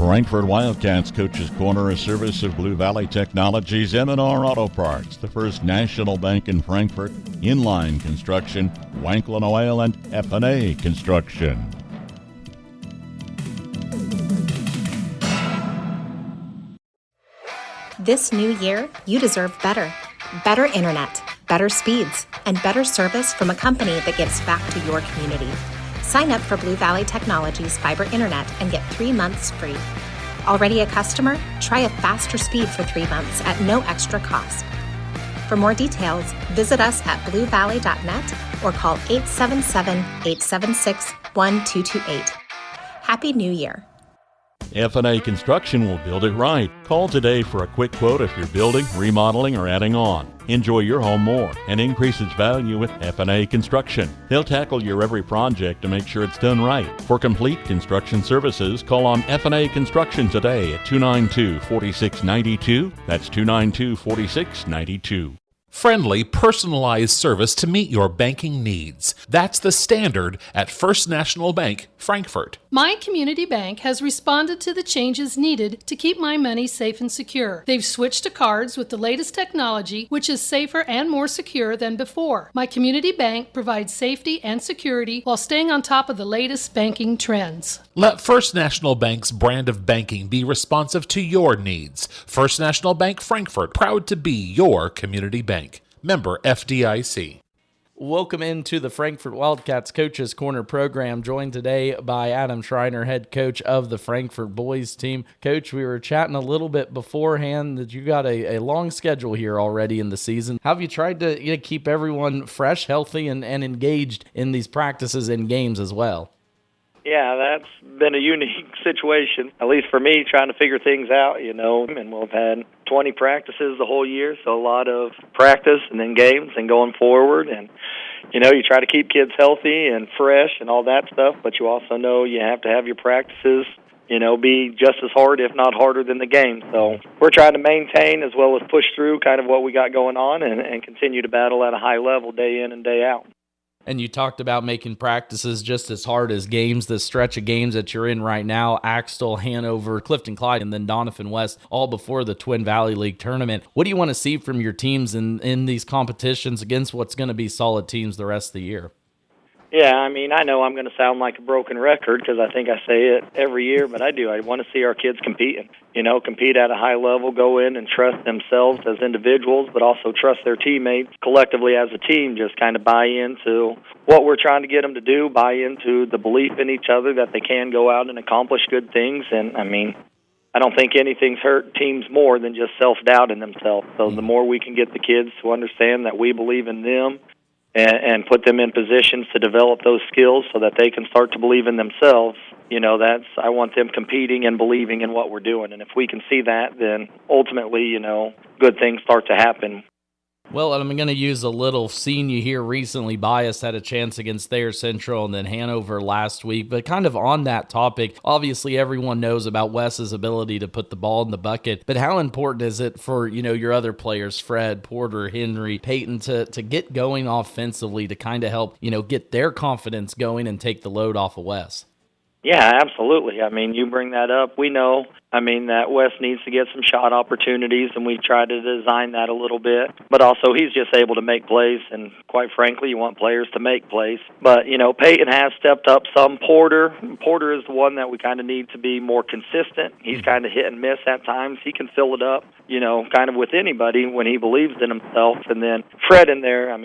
Frankfort Wildcats Coach's Corner, a service of Blue Valley Technologies, M&R Auto Parts, the First National Bank in Frankfort, Inline Construction, Wanklin Oil, and F&A Construction. This new year, you deserve better. Better internet, better speeds, and better service from a company that gives back to your community. Sign up for Blue Valley Technologies Fiber Internet and get 3 months free. Already a customer? Try a faster speed for 3 months at no extra cost. For more details, visit us at bluevalley.net or call 877-876-1228. Happy New Year. F&A Construction will build it right. Call today for a quick quote if you're building, remodeling, or adding on. Enjoy your home more and increase its value with F&A Construction. They'll tackle your every project to make sure it's done right. For complete construction services, call on F&A Construction today at 292-4692. That's 292-4692. Friendly, personalized service to meet your banking needs. That's the standard at First National Bank, Frankfort. My community bank has responded to the changes needed to keep my money safe and secure. They've switched to cards with the latest technology, which is safer and more secure than before. My community bank provides safety and security while staying on top of the latest banking trends. Let First National Bank's brand of banking be responsive to your needs. First National Bank, Frankfort, proud to be your community bank. Member FDIC. Welcome into the Frankfort Wildcats Coaches Corner program, joined today by Adam Schreiner, head coach of the Frankfort boys team. Coach, we were chatting a little bit beforehand that you got a long schedule here already in the season. How have you tried to keep everyone fresh, healthy, and engaged in these practices and games as well? Yeah, that's been a unique situation, at least for me, trying to figure things out, and we've had 20 practices the whole year, so a lot of practice and then games and going forward. And, you try to keep kids healthy and fresh and all that stuff, but you also know you have to have your practices, be just as hard, if not harder, than the game. So we're trying to maintain as well as push through kind of what we got going on and continue to battle at a high level day in and day out. And you talked about making practices just as hard as games, the stretch of games that you're in right now, Axtell, Hanover, Clifton Clyde, and then Doniphan West, all before the Twin Valley League tournament. What do you want to see from your teams in these competitions against what's going to be solid teams the rest of the year? Yeah, I know I'm going to sound like a broken record because I think I say it every year, but I do. I want to see our kids competing, compete at a high level, go in and trust themselves as individuals, but also trust their teammates collectively as a team, just kind of buy into what we're trying to get them to do, buy into the belief in each other that they can go out and accomplish good things. And, I don't think anything's hurt teams more than just self-doubt in themselves. So the more we can get the kids to understand that we believe in them, and put them in positions to develop those skills so that they can start to believe in themselves. I want them competing and believing in what we're doing. And if we can see that, then ultimately, good things start to happen. Well, I'm going to use a little seeing you here recently. Bias had a chance against Thayer Central and then Hanover last week. But kind of on that topic, obviously everyone knows about Wes's ability to put the ball in the bucket. But how important is it for, your other players, Fred, Porter, Henry, Peyton, to get going offensively to kind of help, get their confidence going and take the load off of Wes? Yeah, absolutely. You bring that up. We know, that Wes needs to get some shot opportunities, and we try to design that a little bit. But also, he's just able to make plays, and quite frankly, you want players to make plays. But, Peyton has stepped up some. Porter is the one that we kind of need to be more consistent. He's kind of hit and miss at times. He can fill it up, kind of with anybody when he believes in himself. And then Fred in there,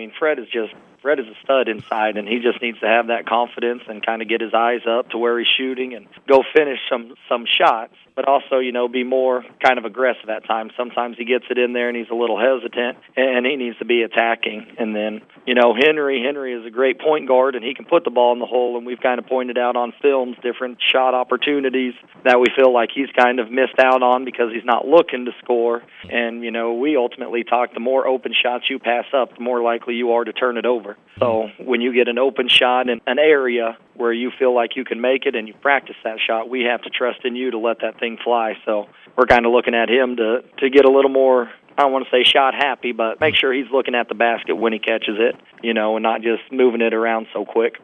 Fred is a stud inside, and he just needs to have that confidence and kind of get his eyes up to where he's shooting and go finish some shots, but also, be more kind of aggressive at times. Sometimes he gets it in there and he's a little hesitant, and he needs to be attacking. And then, Henry is a great point guard, and he can put the ball in the hole, and we've kind of pointed out on films different shot opportunities that we feel like he's kind of missed out on because he's not looking to score. And, we ultimately talk, the more open shots you pass up, the more likely you are to turn it over. So when you get an open shot in an area where you feel like you can make it and you practice that shot, we have to trust in you to let that thing fly. So we're kind of looking at him to get a little more, I don't want to say shot happy, but make sure he's looking at the basket when he catches it, and not just moving it around so quick.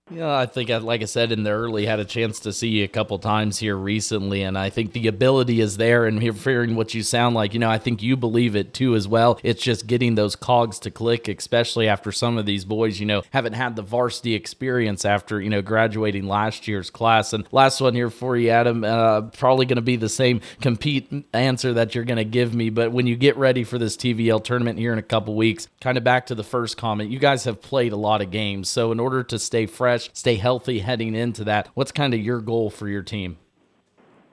Yeah, I think, like I said in the early, had a chance to see you a couple times here recently, and I think the ability is there, and hearing what you sound like, I think you believe it too as well. It's just getting those cogs to click, especially after some of these boys, haven't had the varsity experience after, graduating last year's class. And last one here for you, Adam, probably going to be the same compete answer that you're going to give me, but when you get ready for this TVL tournament here in a couple weeks, kind of back to the first comment, you guys have played a lot of games, so in order to stay fresh, stay healthy heading into that, what's kind of your goal for your team?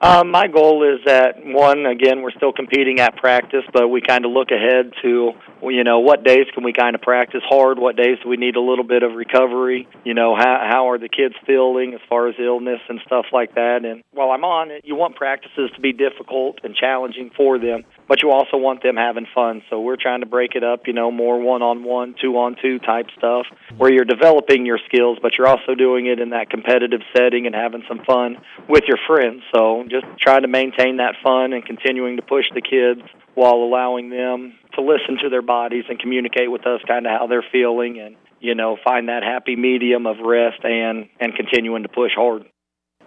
My goal is that, one, again, we're still competing at practice, but we kind of look ahead to, what days can we kind of practice hard, what days do we need a little bit of recovery, how are the kids feeling as far as illness and stuff like that. And while I'm on it, you want practices to be difficult and challenging for them, but you also want them having fun. So we're trying to break it up, more one-on-one, two-on-two type stuff, where you're developing your skills, but you're also doing it in that competitive setting and having some fun with your friends. So just trying to maintain that fun and continuing to push the kids while allowing them to listen to their bodies and communicate with us kind of how they're feeling and, find that happy medium of rest and continuing to push hard.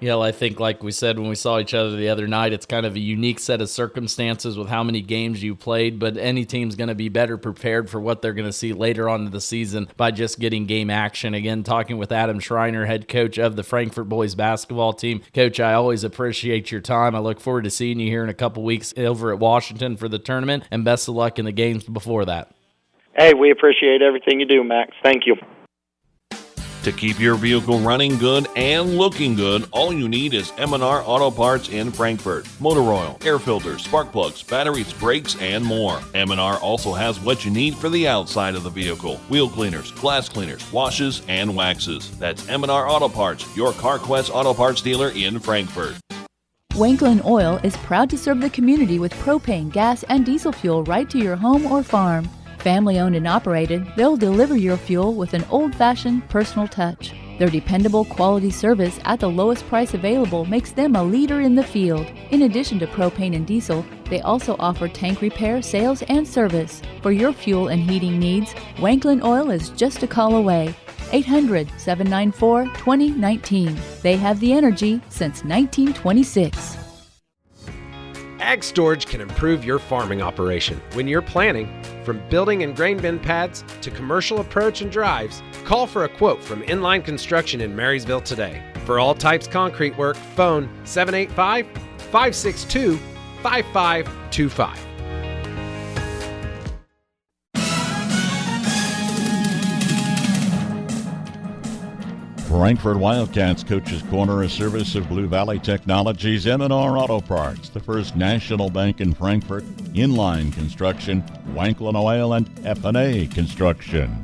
Yeah, well, I think like we said when we saw each other the other night, it's kind of a unique set of circumstances with how many games you played, but any team's going to be better prepared for what they're going to see later on in the season by just getting game action. Again, talking with Adam Schreiner, head coach of the Frankfort boys basketball team. Coach, I always appreciate your time. I look forward to seeing you here in a couple weeks over at Washington for the tournament, and best of luck in the games before that. Hey, we appreciate everything you do, Max. Thank you. To keep your vehicle running good and looking good, all you need is M&R Auto Parts in Frankfort. Motor oil, air filters, spark plugs, batteries, brakes, and more. M&R also has what you need for the outside of the vehicle. Wheel cleaners, glass cleaners, washes, and waxes. That's M&R Auto Parts, your CarQuest Auto Parts dealer in Frankfort. Wanklin Oil is proud to serve the community with propane, gas, and diesel fuel right to your home or farm. Family owned and operated, they'll deliver your fuel with an old-fashioned personal touch. Their dependable quality service at the lowest price available makes them a leader in the field. In addition to propane and diesel, they also offer tank repair, sales, and service. For your fuel and heating needs, Wanklin Oil is just a call away. 800-794-2019. They have the energy since 1926. Ag Storage can improve your farming operation. When you're planning, from building and grain bin pads to commercial approach and drives, call for a quote from Inline Construction in Marysville today. For all types concrete work, phone 785-562-5525. Frankfort Wildcats Coach's Corner, a service of Blue Valley Technologies, M&R Auto Parts, the First National Bank in Frankfort, Inline Construction, Wanklin Oil, and F&A Construction.